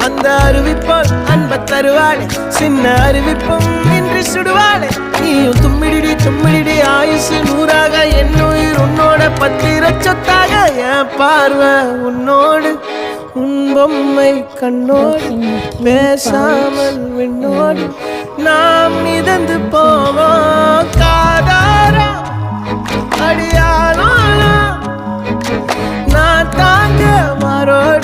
அந்த அறிவிப்போல் அன்ப தருவாளே சின்ன அறிவிப்பும் இன்று சுடுவாளே நீயும் தும்மிடி ஆயுசு நூறாக என் உயிர் உன்னோட பத்திர சொத்தாக என் பார்வை உன்னோடு உன் பொம்மை கண்ணோடு பேசாமல் விண்ணோடு நாம் மிதந்து போவோம் காதாரா அடியானோ நான் தாங்க மாறோடு